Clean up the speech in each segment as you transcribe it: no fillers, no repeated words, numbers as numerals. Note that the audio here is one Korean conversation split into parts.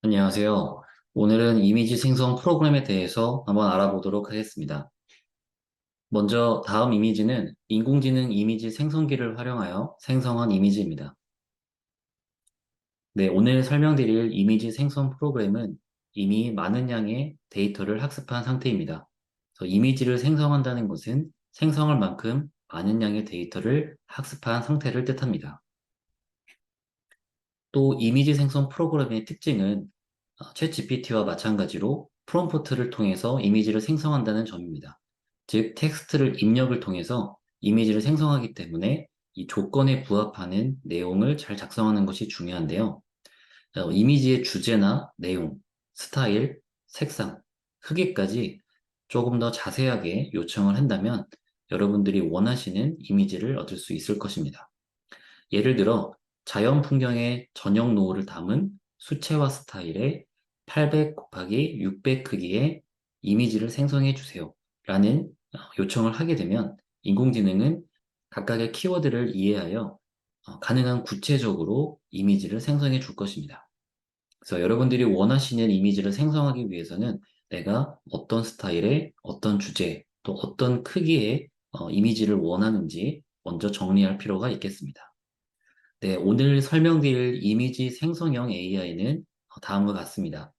안녕하세요. 오늘은 이미지 생성 프로그램에 대해서 한번 알아보도록 하겠습니다. 먼저 다음 이미지는 인공지능 이미지 생성기를 활용하여 생성한 이미지입니다. 네, 오늘 설명드릴 이미지 생성 프로그램은 이미 많은 양의 데이터를 학습한 상태입니다. 그래서 이미지를 생성한다는 것은 생성할 만큼 많은 양의 데이터를 학습한 상태를 뜻합니다. 또 이미지 생성 프로그램의 특징은 챗GPT와 마찬가지로 프롬프트를 통해서 이미지를 생성한다는 점입니다. 즉, 텍스트를 입력을 통해서 이미지를 생성하기 때문에 이 조건에 부합하는 내용을 잘 작성하는 것이 중요한데요. 이미지의 주제나 내용, 스타일, 색상, 크기까지 조금 더 자세하게 요청을 한다면 여러분들이 원하시는 이미지를 얻을 수 있을 것입니다. 예를 들어 자연 풍경의 저녁 노을을 담은 수채화 스타일의 800 곱하기 600 크기의 이미지를 생성해 주세요 라는 요청을 하게 되면 인공지능은 각각의 키워드를 이해하여 가능한 구체적으로 이미지를 생성해 줄 것입니다. 그래서 여러분들이 원하시는 이미지를 생성하기 위해서는 내가 어떤 스타일의 어떤 주제 또 어떤 크기의 이미지를 원하는지 먼저 정리할 필요가 있겠습니다. 네, 오늘 설명드릴 이미지 생성형 AI는 다음과 같습니다.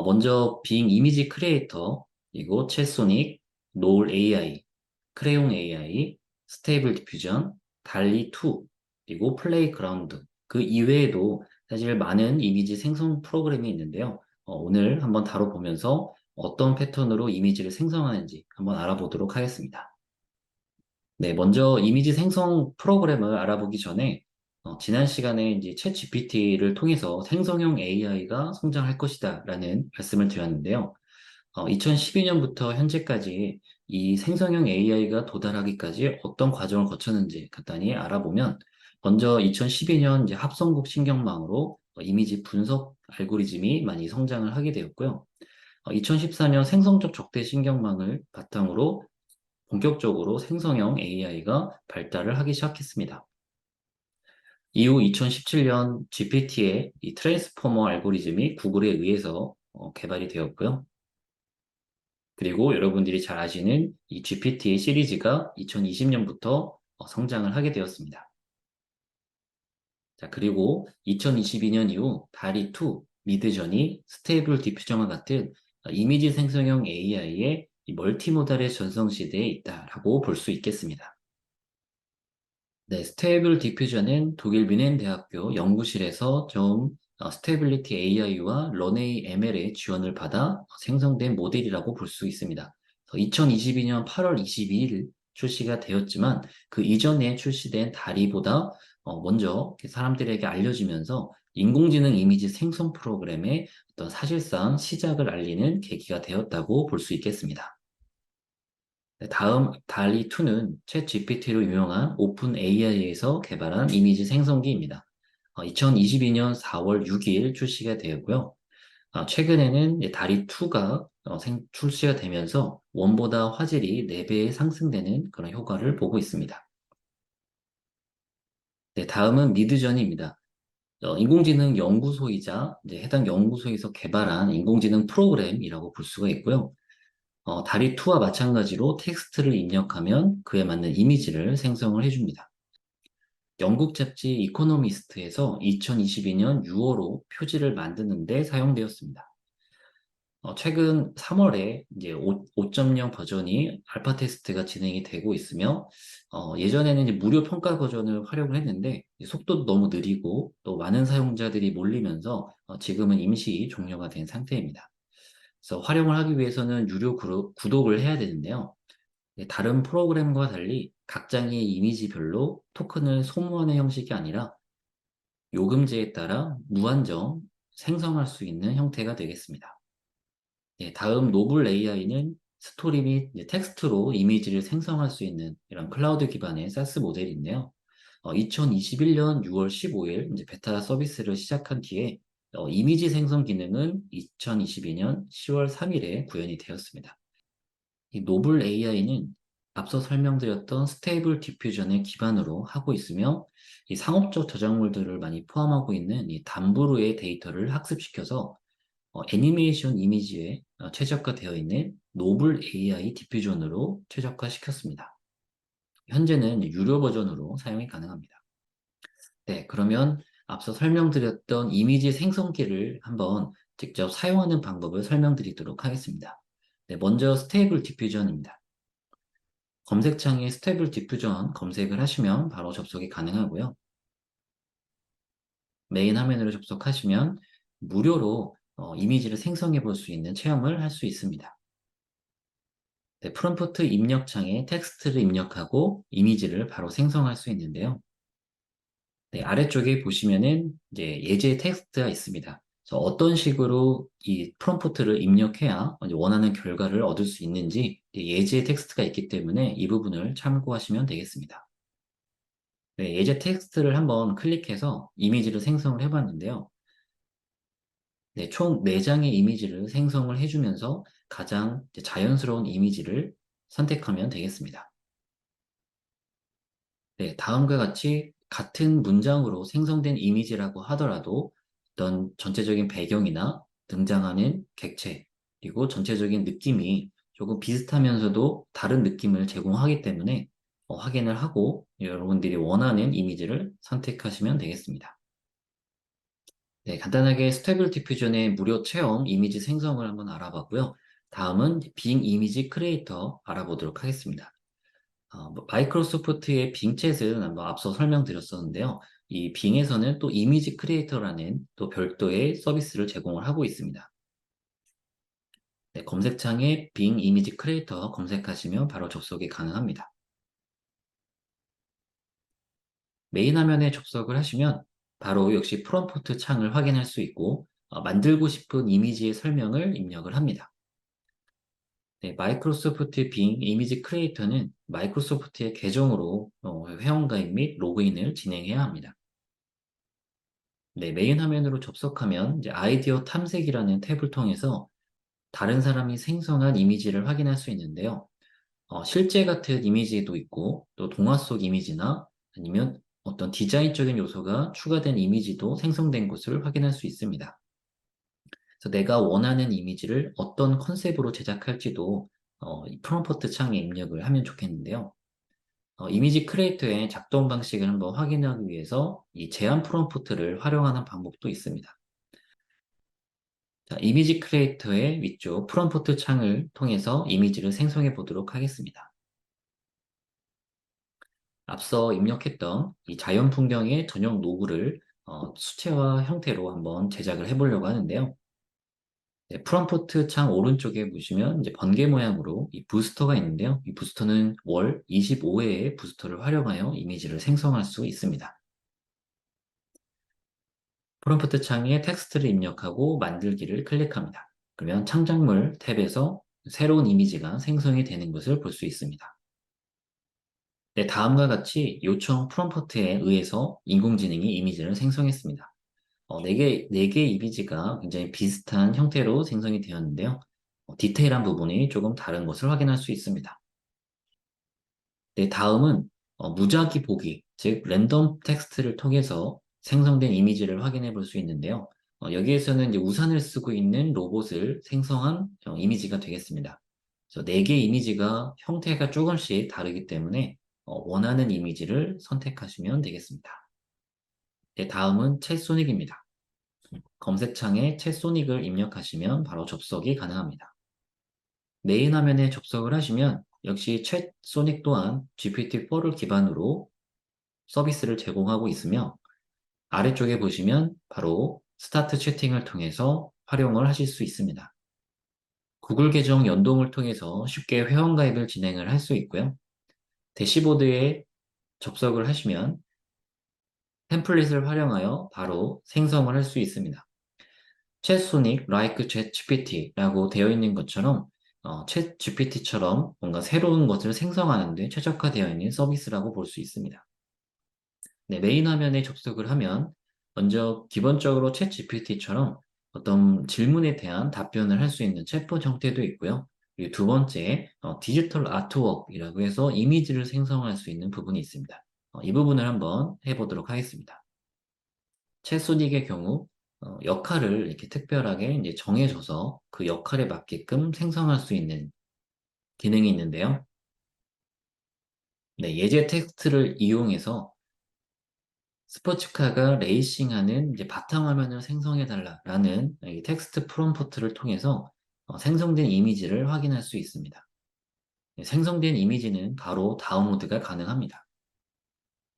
먼저 빙 이미지 크리에이터, 그리고 챗소닉, 노을 AI, 크레용 AI, 스테이블 디퓨전, 달리2, 그리고 플레이그라운드. 그 이외에도 사실 많은 이미지 생성 프로그램이 있는데요. 오늘 한번 다뤄보면서 어떤 패턴으로 이미지를 생성하는지 한번 알아보도록 하겠습니다. 네, 먼저 이미지 생성 프로그램을 알아보기 전에 지난 시간에 이제 챗 GPT를 통해서 생성형 AI가 성장할 것이다 라는 말씀을 드렸는데요. 2012년부터 현재까지 이 생성형 AI가 도달하기까지 어떤 과정을 거쳤는지 간단히 알아보면 먼저 2012년 이제 합성국 신경망으로 이미지 분석 알고리즘이 많이 성장을 하게 되었고요. 2014년 생성적 적대 신경망을 바탕으로 본격적으로 생성형 AI가 발달을 하기 시작했습니다. 이후 2017년 GPT의 이 트랜스포머 알고리즘이 구글에 의해서 개발이 되었고요. 그리고 여러분들이 잘 아시는 이 GPT의 시리즈가 2020년부터 성장을 하게 되었습니다. 자, 그리고 2022년 이후 다리2, 미드저니, 스테이블 디퓨전과 같은 이미지 생성형 AI의 멀티모달의 전성 시대에 있다라고 볼 수 있겠습니다. 네, 스테이블 디퓨전은 독일 뮌헨 대학교 연구실에서 좀 스테빌리티 AI와 런웨이 ML의 지원을 받아 생성된 모델이라고 볼 수 있습니다. 2022년 8월 22일 출시가 되었지만 그 이전에 출시된 다리보다 먼저 사람들에게 알려지면서 인공지능 이미지 생성 프로그램의 어떤 사실상 시작을 알리는 계기가 되었다고 볼 수 있겠습니다. 네, 다음 달리2는 챗 GPT로 유명한 오픈 AI에서 개발한 이미지 생성기입니다. 2022년 4월 6일 출시가 되었고요. 최근에는 달리2가 출시가 되면서 원보다 화질이 4배 상승되는 그런 효과를 보고 있습니다. 네, 다음은 미드저니입니다. 인공지능 연구소이자 이제 해당 연구소에서 개발한 인공지능 프로그램이라고 볼 수가 있고요. 다리2와 마찬가지로 텍스트를 입력하면 그에 맞는 이미지를 생성을 해줍니다. 영국 잡지 이코노미스트에서 2022년 6월호 표지를 만드는 데 사용되었습니다. 최근 3월에 이제 5.0 버전이 알파 테스트가 진행이 되고 있으며, 예전에는 이제 무료 평가 버전을 활용을 했는데, 속도도 너무 느리고 또 많은 사용자들이 몰리면서 지금은 임시 종료가 된 상태입니다. 그래서 활용을 하기 위해서는 유료 구독을 해야 되는데요. 다른 프로그램과 달리 각 장의 이미지별로 토큰을 소모하는 형식이 아니라 요금제에 따라 무한정 생성할 수 있는 형태가 되겠습니다. 다음 노블 AI는 스토리 및 이제 텍스트로 이미지를 생성할 수 있는 이런 클라우드 기반의 사스 모델인데요. 2021년 6월 15일 이제 베타 서비스를 시작한 뒤에 이미지 생성 기능은 2022년 10월 3일에 구현이 되었습니다. 이 노블 AI는 앞서 설명드렸던 스테이블 디퓨전을 기반으로 하고 있으며 이 상업적 저작물들을 많이 포함하고 있는 이 담브루의 데이터를 학습시켜서 애니메이션 이미지에 최적화되어 있는 노블 AI 디퓨전으로 최적화시켰습니다. 현재는 유료 버전으로 사용이 가능합니다. 네, 그러면 앞서 설명드렸던 이미지 생성기를 한번 직접 사용하는 방법을 설명드리도록 하겠습니다. 네, 먼저 스테이블 디퓨전입니다. 검색창에 스테이블 디퓨전 검색을 하시면 바로 접속이 가능하고요. 메인 화면으로 접속하시면 무료로 이미지를 생성해 볼 수 있는 체험을 할 수 있습니다. 네, 프롬프트 입력창에 텍스트를 입력하고 이미지를 바로 생성할 수 있는데요. 네, 아래쪽에 보시면은 이제 예제 텍스트가 있습니다. 그래서 어떤 식으로 이 프롬프트를 입력해야 이제 원하는 결과를 얻을 수 있는지 예제 텍스트가 있기 때문에 이 부분을 참고하시면 되겠습니다. 네, 예제 텍스트를 한번 클릭해서 이미지를 생성을 해봤는데요. 네, 총 4장의 이미지를 생성을 해주면서 가장 이제 자연스러운 이미지를 선택하면 되겠습니다. 네, 다음과 같이 같은 문장으로 생성된 이미지라고 하더라도 어떤 전체적인 배경이나 등장하는 객체, 그리고 전체적인 느낌이 조금 비슷하면서도 다른 느낌을 제공하기 때문에 확인을 하고 여러분들이 원하는 이미지를 선택하시면 되겠습니다. 네, 간단하게 스테이블 디퓨전의 무료 체험 이미지 생성을 한번 알아봤고요. 다음은 빙 이미지 크리에이터 알아보도록 하겠습니다. 마이크로소프트의 빙챗은 한번 앞서 설명드렸었는데요. 이 빙에서는 또 이미지 크리에이터라는 또 별도의 서비스를 제공을 하고 있습니다. 네, 검색창에 빙 이미지 크리에이터 검색하시면 바로 접속이 가능합니다. 메인 화면에 접속을 하시면 바로 역시 프롬프트 창을 확인할 수 있고 만들고 싶은 이미지의 설명을 입력을 합니다. 네, 마이크로소프트 빙 이미지 크리에이터는 마이크로소프트의 계정으로 회원가입 및 로그인을 진행해야 합니다. 네, 메인 화면으로 접속하면 이제 아이디어 탐색이라는 탭을 통해서 다른 사람이 생성한 이미지를 확인할 수 있는데요. 실제 같은 이미지도 있고 또 동화 속 이미지나 아니면 어떤 디자인적인 요소가 추가된 이미지도 생성된 것을 확인할 수 있습니다. 그래서 내가 원하는 이미지를 어떤 컨셉으로 제작할지도 이 프롬프트 창에 입력을 하면 좋겠는데요. 이미지 크리에이터의 작동 방식을 한번 확인하기 위해서 이 제한 프롬프트를 활용하는 방법도 있습니다. 자, 이미지 크리에이터의 위쪽 프롬프트 창을 통해서 이미지를 생성해 보도록 하겠습니다. 앞서 입력했던 이 자연 풍경의 전용 로그를 수채화 형태로 한번 제작을 해보려고 하는데요. 네, 프롬프트 창 오른쪽에 보시면 이제 번개 모양으로 이 부스터가 있는데요. 이 부스터는 월 25회의 부스터를 활용하여 이미지를 생성할 수 있습니다. 프롬프트 창에 텍스트를 입력하고 만들기를 클릭합니다. 그러면 창작물 탭에서 새로운 이미지가 생성이 되는 것을 볼 수 있습니다. 네, 다음과 같이 요청 프롬프트에 의해서 인공지능이 이미지를 생성했습니다. 4개 이미지가 굉장히 비슷한 형태로 생성이 되었는데요. 디테일한 부분이 조금 다른 것을 확인할 수 있습니다. 네, 다음은 무작위 보기, 즉 랜덤 텍스트를 통해서 생성된 이미지를 확인해 볼 수 있는데요. 여기에서는 이제 우산을 쓰고 있는 로봇을 생성한 이미지가 되겠습니다. 그래서 4개 이미지가 형태가 조금씩 다르기 때문에 원하는 이미지를 선택하시면 되겠습니다. 네, 다음은 챗소닉입니다. 검색창에 챗소닉을 입력하시면 바로 접속이 가능합니다. 메인 화면에 접속을 하시면 역시 챗소닉 또한 GPT-4를 기반으로 서비스를 제공하고 있으며 아래쪽에 보시면 바로 스타트 채팅을 통해서 활용을 하실 수 있습니다. 구글 계정 연동을 통해서 쉽게 회원가입을 진행을 할 수 있고요. 대시보드에 접속을 하시면 템플릿을 활용하여 바로 생성을 할 수 있습니다. 챗소닉 like 챗GPT라고 되어 있는 것처럼 챗GPT처럼 뭔가 새로운 것을 생성하는 데 최적화되어 있는 서비스라고 볼 수 있습니다. 네, 메인 화면에 접속을 하면 먼저 기본적으로 챗GPT처럼 어떤 질문에 대한 답변을 할 수 있는 챗봇 형태도 있고요. 그리고 두 번째, 디지털 아트웍이라고 해서 이미지를 생성할 수 있는 부분이 있습니다. 이 부분을 한번 해보도록 하겠습니다. 챗소닉의 경우 역할을 이렇게 특별하게 이제 정해줘서 그 역할에 맞게끔 생성할 수 있는 기능이 있는데요. 네, 예제 텍스트를 이용해서 스포츠카가 레이싱하는 이제 바탕화면을 생성해달라라는 이 텍스트 프롬프트를 통해서 생성된 이미지를 확인할 수 있습니다. 네, 생성된 이미지는 바로 다운로드가 가능합니다.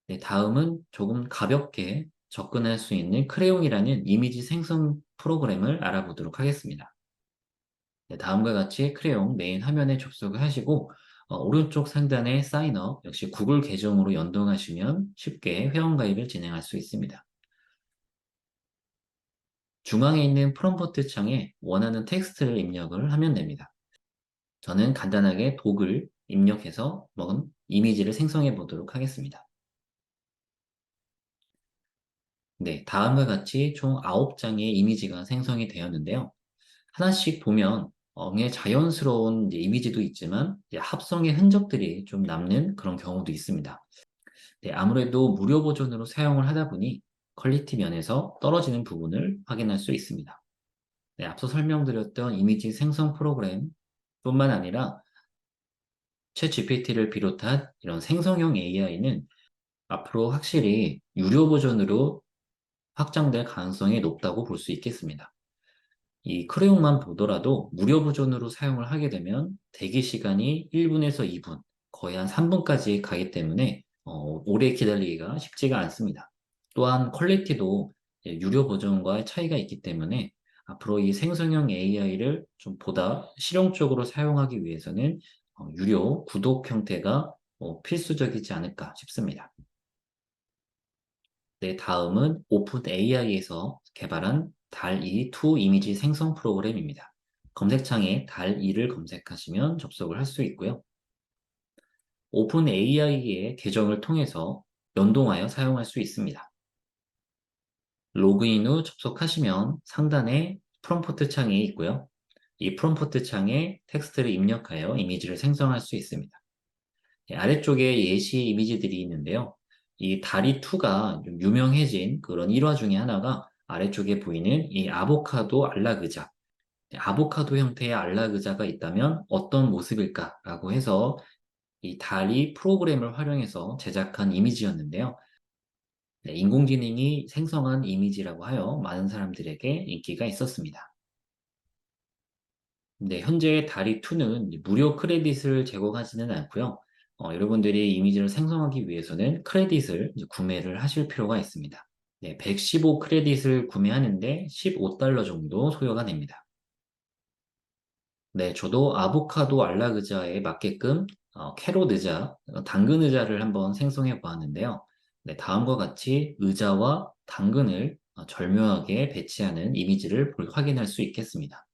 네, 다음은 조금 가볍게 접근할 수 있는 크레용이라는 이미지 생성 프로그램을 알아보도록 하겠습니다. 네, 다음과 같이 크레용 메인 화면에 접속을 하시고 오른쪽 상단에 사인업 역시 구글 계정으로 연동하시면 쉽게 회원가입을 진행할 수 있습니다. 중앙에 있는 프롬프트 창에 원하는 텍스트를 입력을 하면 됩니다. 저는 간단하게 독을 입력해서 먹은 이미지를 생성해 보도록 하겠습니다. 네, 다음과 같이 총 9장의 이미지가 생성이 되었는데요. 하나씩 보면 굉장히 자연스러운 이제 이미지도 있지만 이제 합성의 흔적들이 좀 남는 그런 경우도 있습니다. 네, 아무래도 무료 버전으로 사용을 하다 보니 퀄리티 면에서 떨어지는 부분을 확인할 수 있습니다. 네, 앞서 설명드렸던 이미지 생성 프로그램 뿐만 아니라 챗 GPT를 비롯한 이런 생성형 AI는 앞으로 확실히 유료 버전으로 확장될 가능성이 높다고 볼 수 있겠습니다. 이 크레용만 보더라도 무료 버전으로 사용을 하게 되면 대기 시간이 1분에서 2분, 거의 한 3분까지 가기 때문에 오래 기다리기가 쉽지가 않습니다. 또한 퀄리티도 유료 버전과의 차이가 있기 때문에 앞으로 이 생성형 AI를 좀 보다 실용적으로 사용하기 위해서는 유료 구독 형태가 필수적이지 않을까 싶습니다. 네, 다음은 오픈 AI에서 개발한 DALL-E2 이미지 생성 프로그램입니다. 검색창에 DALL-E를 검색하시면 접속을 할 수 있고요. 오픈 AI의 계정을 통해서 연동하여 사용할 수 있습니다. 로그인 후 접속하시면 상단에 프롬프트 창이 있고요. 이 프롬프트 창에 텍스트를 입력하여 이미지를 생성할 수 있습니다. 아래쪽에 예시 이미지들이 있는데요. 이 다리2가 좀 유명해진 그런 일화 중에 하나가 아래쪽에 보이는 이 아보카도 안락의자. 아보카도 형태의 안락의자가 있다면 어떤 모습일까라고 해서 이 다리 프로그램을 활용해서 제작한 이미지였는데요. 네, 인공지능이 생성한 이미지라고 하여 많은 사람들에게 인기가 있었습니다. 네, 현재 다리2는 무료 크레딧을 제공하지는 않고요. 여러분들이 이미지를 생성하기 위해서는 크레딧을 이제 구매를 하실 필요가 있습니다. 네, 115 크레딧을 구매하는데 15달러 정도 소요가 됩니다. 네, 저도 아보카도 알락의자에 맞게끔 캐롯 의자, 당근 의자를 한번 생성해 보았는데요. 네, 다음과 같이 의자와 당근을 절묘하게 배치하는 이미지를 확인할 수 있겠습니다.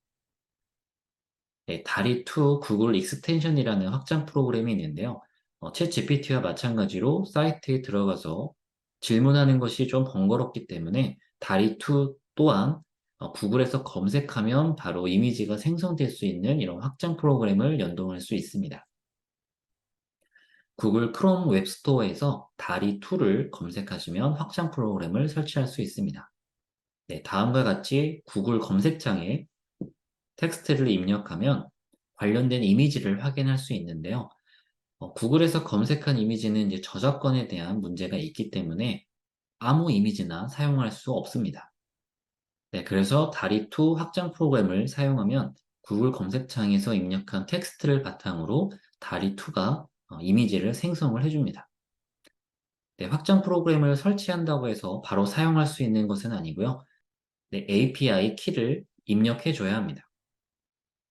네, 다리2 구글 익스텐션이라는 확장 프로그램이 있는데요. 챗 GPT와 마찬가지로 사이트에 들어가서 질문하는 것이 좀 번거롭기 때문에 다리2 또한 구글에서 검색하면 바로 이미지가 생성될 수 있는 이런 확장 프로그램을 연동할 수 있습니다. 구글 크롬 웹스토어에서 다리2를 검색하시면 확장 프로그램을 설치할 수 있습니다. 네, 다음과 같이 구글 검색창에 텍스트를 입력하면 관련된 이미지를 확인할 수 있는데요. 구글에서 검색한 이미지는 이제 저작권에 대한 문제가 있기 때문에 아무 이미지나 사용할 수 없습니다. 네, 그래서 다리2 확장 프로그램을 사용하면 구글 검색창에서 입력한 텍스트를 바탕으로 다리2가 이미지를 생성을 해줍니다. 네, 확장 프로그램을 설치한다고 해서 바로 사용할 수 있는 것은 아니고요. 네, API 키를 입력해 줘야 합니다.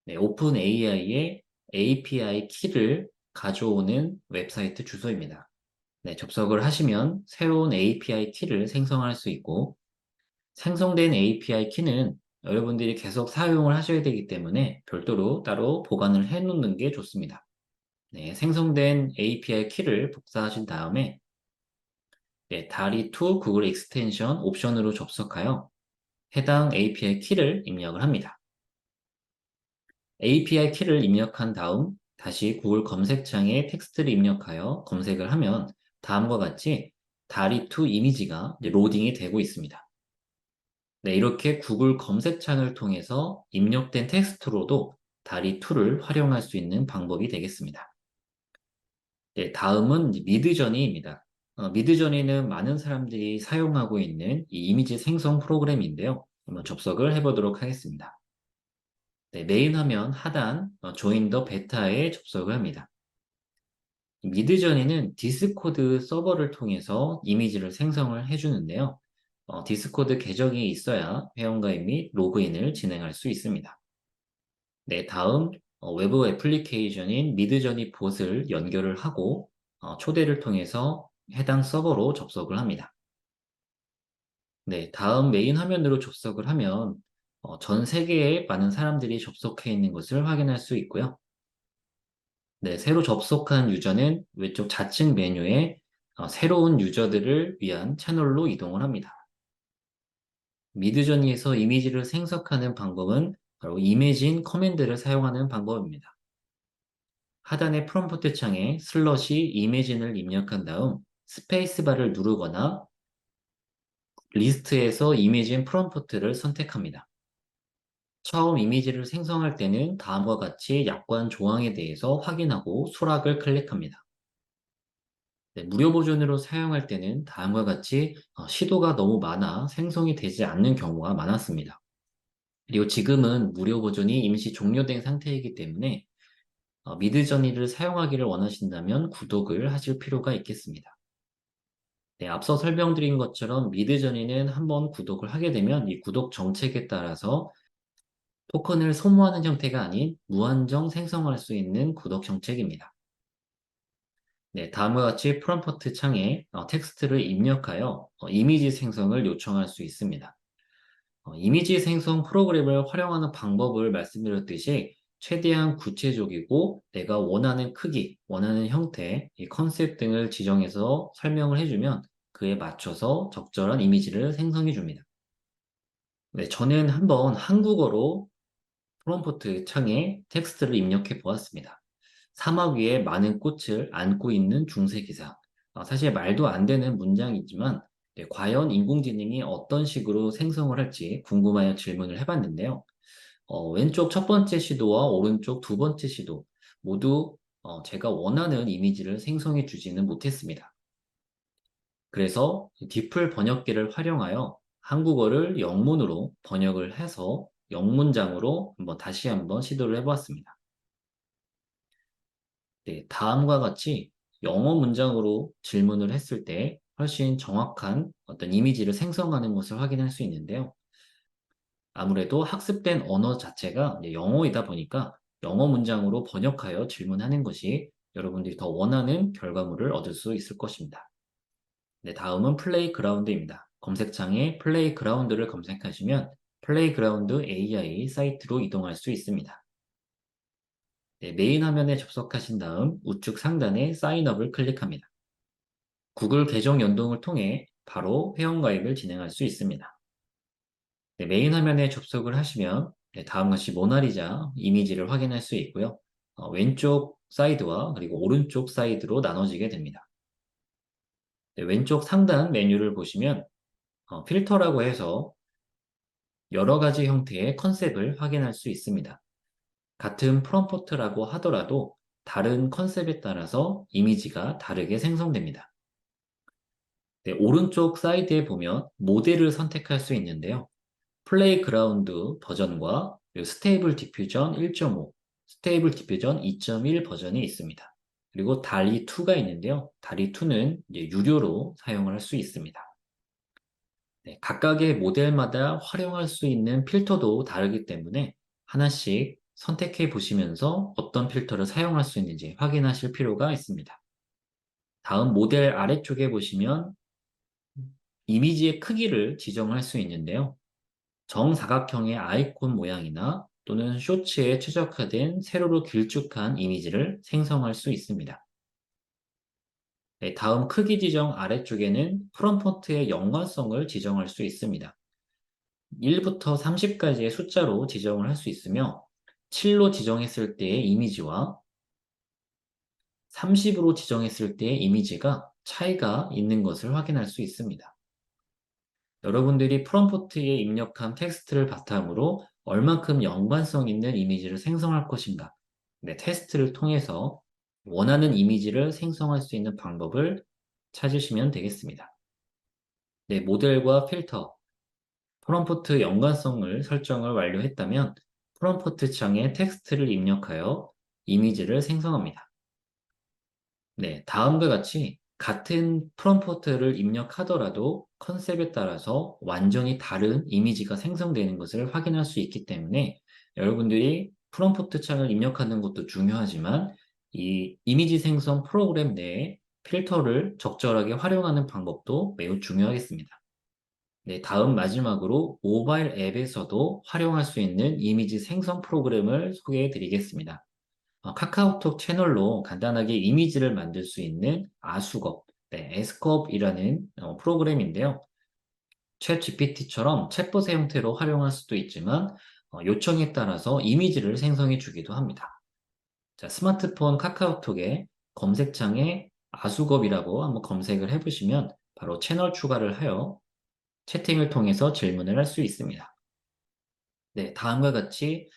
네, 오픈 AI의 API 키를 가져오는 웹사이트 주소입니다. 네, 접속을 하시면 새로운 API 키를 생성할 수 있고 생성된 API 키는 여러분들이 계속 사용을 하셔야 되기 때문에 별도로 따로 보관을 해 놓는 게 좋습니다. 네, 생성된 API 키를 복사하신 다음에 네, 다리2 구글 익스텐션 옵션으로 접속하여 해당 API 키를 입력을 합니다. API 키를 입력한 다음 다시 구글 검색창에 텍스트를 입력하여 검색을 하면 다음과 같이 다리2 이미지가 로딩이 되고 있습니다. 네, 이렇게 구글 검색창을 통해서 입력된 텍스트로도 DALL-E 2를 활용할 수 있는 방법이 되겠습니다. 네, 다음은 이제 미드저니입니다. 미드저니는 많은 사람들이 사용하고 있는 이 이미지 생성 프로그램인데요. 한번 접속을 해보도록 하겠습니다. 네, 메인 화면 하단 Join the Beta에 접속을 합니다. 미드저니는 디스코드 서버를 통해서 이미지를 생성을 해주는데요. 디스코드 계정이 있어야 회원가입 및 로그인을 진행할 수 있습니다. 네, 다음 외부 애플리케이션인 미드저니 봇을 연결을 하고 초대를 통해서 해당 서버로 접속을 합니다. 네, 다음 메인 화면으로 접속을 하면 전 세계에 많은 사람들이 접속해 있는 것을 확인할 수 있고요. 네, 새로 접속한 유저는 왼쪽 좌측 메뉴에 새로운 유저들을 위한 채널로 이동을 합니다. 미드저니에서 이미지를 생성하는 방법은 바로 이미진 커맨드를 사용하는 방법입니다. 하단의 프롬프트 창에 슬러시 이미진을 입력한 다음 스페이스바를 누르거나 리스트에서 이미진 프롬프트를 선택합니다. 처음 이미지를 생성할 때는 다음과 같이 약관 조항에 대해서 확인하고 수락을 클릭합니다. 네, 무료 버전으로 사용할 때는 다음과 같이 시도가 너무 많아 생성이 되지 않는 경우가 많았습니다. 그리고 지금은 무료 버전이 임시 종료된 상태이기 때문에 미드저니를 사용하기를 원하신다면 구독을 하실 필요가 있겠습니다. 네, 앞서 설명드린 것처럼 미드저니는 한번 구독을 하게 되면 이 구독 정책에 따라서 토큰을 소모하는 형태가 아닌 무한정 생성할 수 있는 구독 정책입니다. 네, 다음과 같이 프롬프트 창에 텍스트를 입력하여 이미지 생성을 요청할 수 있습니다. 이미지 생성 프로그램을 활용하는 방법을 말씀드렸듯이 최대한 구체적이고 내가 원하는 크기, 원하는 형태, 이 컨셉 등을 지정해서 설명을 해주면 그에 맞춰서 적절한 이미지를 생성해 줍니다. 네, 저는 한번 한국어로 프롬프트 창에 텍스트를 입력해 보았습니다. 사막 위에 많은 꽃을 안고 있는 중세 기사. 사실 말도 안 되는 문장이지만 네, 과연 인공지능이 어떤 식으로 생성을 할지 궁금하여 질문을 해봤는데요. 왼쪽 첫 번째 시도와 오른쪽 두 번째 시도 모두 제가 원하는 이미지를 생성해 주지는 못했습니다. 그래서 디플 번역기를 활용하여 한국어를 영문으로 번역을 해서 영문장으로 다시 한번 시도를 해보았습니다. 네, 다음과 같이 영어 문장으로 질문을 했을 때 훨씬 정확한 어떤 이미지를 생성하는 것을 확인할 수 있는데요. 아무래도 학습된 언어 자체가 이제 영어이다 보니까 영어 문장으로 번역하여 질문하는 것이 여러분들이 더 원하는 결과물을 얻을 수 있을 것입니다. 네, 다음은 플레이그라운드입니다. 검색창에 플레이그라운드를 검색하시면 플레이그라운드 AI 사이트로 이동할 수 있습니다. 네, 메인 화면에 접속하신 다음 우측 상단에 사인업을 클릭합니다. 구글 계정 연동을 통해 바로 회원가입을 진행할 수 있습니다. 네, 메인 화면에 접속을 하시면 네, 다음과 같이 모나리자 이미지를 확인할 수 있고요. 왼쪽 사이드와 그리고 오른쪽 사이드로 나눠지게 됩니다. 네, 왼쪽 상단 메뉴를 보시면 필터라고 해서 여러 가지 형태의 컨셉을 확인할 수 있습니다. 같은 프롬프트라고 하더라도 다른 컨셉에 따라서 이미지가 다르게 생성됩니다. 네, 오른쪽 사이드에 보면 모델을 선택할 수 있는데요. 플레이그라운드 버전과 그리고 스테이블 디퓨전 1.5, 스테이블 디퓨전 2.1 버전이 있습니다. 그리고 달리2가 있는데요. 달리2는 이제 유료로 사용을 할 수 있습니다. 네, 각각의 모델마다 활용할 수 있는 필터도 다르기 때문에 하나씩 선택해 보시면서 어떤 필터를 사용할 수 있는지 확인하실 필요가 있습니다. 다음 모델 아래쪽에 보시면 이미지의 크기를 지정할 수 있는데요. 정사각형의 아이콘 모양이나 또는 쇼츠에 최적화된 세로로 길쭉한 이미지를 생성할 수 있습니다. 네, 다음 크기 지정 아래쪽에는 프롬프트의 연관성을 지정할 수 있습니다. 1부터 30까지의 숫자로 지정을 할 수 있으며 7로 지정했을 때의 이미지와 30으로 지정했을 때의 이미지가 차이가 있는 것을 확인할 수 있습니다. 여러분들이 프롬프트에 입력한 텍스트를 바탕으로 얼만큼 연관성 있는 이미지를 생성할 것인가. 네, 테스트를 통해서 원하는 이미지를 생성할 수 있는 방법을 찾으시면 되겠습니다. 네, 모델과 필터, 프롬프트 연관성을 설정을 완료했다면 프롬프트 창에 텍스트를 입력하여 이미지를 생성합니다. 네, 다음과 같이 같은 프롬프트를 입력하더라도 컨셉에 따라서 완전히 다른 이미지가 생성되는 것을 확인할 수 있기 때문에 여러분들이 프롬프트 창을 입력하는 것도 중요하지만 이 이미지 생성 프로그램 내에 필터를 적절하게 활용하는 방법도 매우 중요하겠습니다. 네, 다음 마지막으로 모바일 앱에서도 활용할 수 있는 이미지 생성 프로그램을 소개해 드리겠습니다. 카카오톡 채널로 간단하게 이미지를 만들 수 있는 아수겁, 네, 에스컵이라는 프로그램인데요. 챗 GPT처럼 챗봇의 형태로 활용할 수도 있지만 요청에 따라서 이미지를 생성해 주기도 합니다. 자, 스마트폰 카카오톡에 검색창에 아수겁이라고 한번 검색을 해보시면 바로 채널 추가를 하여 채팅을 통해서 질문을 할 수 있습니다. 네, 다음과 같이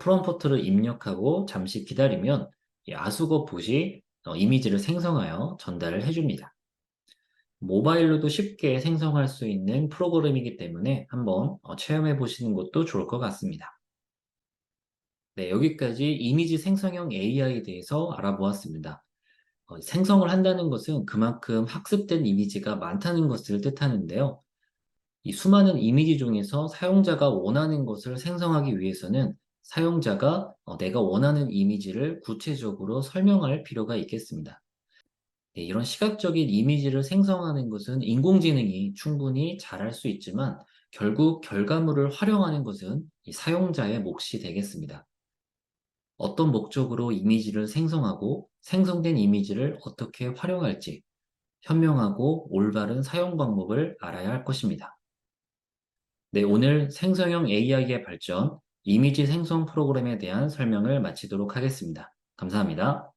프롬프트를 입력하고 잠시 기다리면 이 아수거 봇이 이미지를 생성하여 전달을 해줍니다. 모바일로도 쉽게 생성할 수 있는 프로그램이기 때문에 한번 체험해 보시는 것도 좋을 것 같습니다. 네, 여기까지 이미지 생성형 AI에 대해서 알아보았습니다. 생성을 한다는 것은 그만큼 학습된 이미지가 많다는 것을 뜻하는데요. 이 수많은 이미지 중에서 사용자가 원하는 것을 생성하기 위해서는 사용자가 내가 원하는 이미지를 구체적으로 설명할 필요가 있겠습니다. 네, 이런 시각적인 이미지를 생성하는 것은 인공지능이 충분히 잘할 수 있지만 결국 결과물을 활용하는 것은 이 사용자의 몫이 되겠습니다. 어떤 목적으로 이미지를 생성하고 생성된 이미지를 어떻게 활용할지 현명하고 올바른 사용 방법을 알아야 할 것입니다. 네, 오늘 생성형 AI의 발전, 이미지 생성 프로그램에 대한 설명을 마치도록 하겠습니다. 감사합니다.